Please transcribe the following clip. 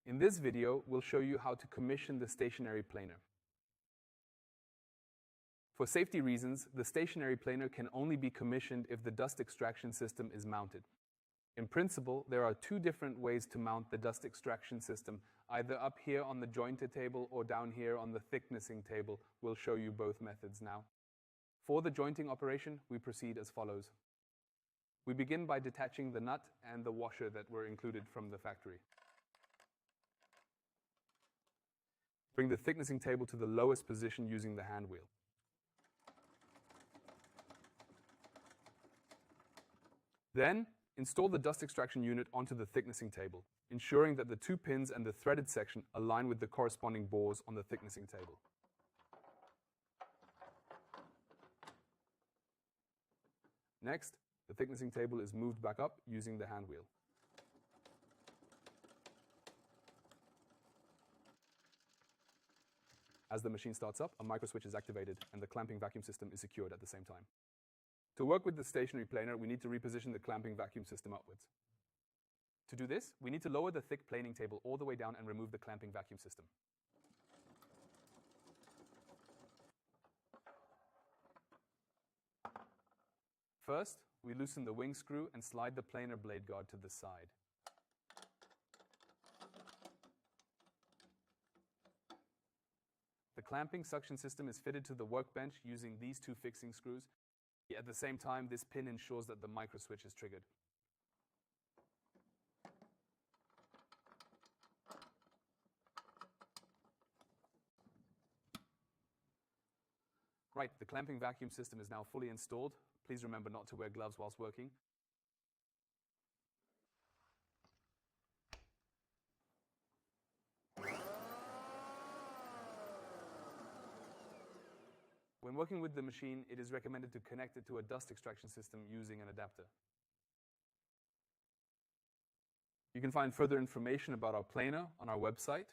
In this video, we'll show you how to commission the stationary planer. For safety reasons, the stationary planer can only be commissioned if the dust extraction system is mounted. In principle, there are two different ways to mount the dust extraction system, either up here on the jointer table or down here on the thicknessing table. We'll show you both methods now. For the jointing operation, we proceed as follows. We begin by detaching the nut and the washer that were included from the factory. Bring the thicknessing table to the lowest position using the hand wheel. Then, install the dust extraction unit onto the thicknessing table, ensuring that the two pins and the threaded section align with the corresponding bores on the thicknessing table. Next, the thicknessing table is moved back up using the hand wheel. As the machine starts up, a microswitch is activated and the clamping vacuum system is secured at the same time. To work with the stationary planer, we need to reposition the clamping vacuum system upwards. To do this, we need to lower the thick planing table all the way down and remove the clamping vacuum system. First, we loosen the wing screw and slide the planer blade guard to the side. The clamping suction system is fitted to the workbench using these two fixing screws. At the same time, this pin ensures that the microswitch is triggered. Right, the clamping vacuum system is now fully installed. Please remember not to wear gloves whilst working. When working with the machine, it is recommended to connect it to a dust extraction system using an adapter. You can find further information about our planer on our website.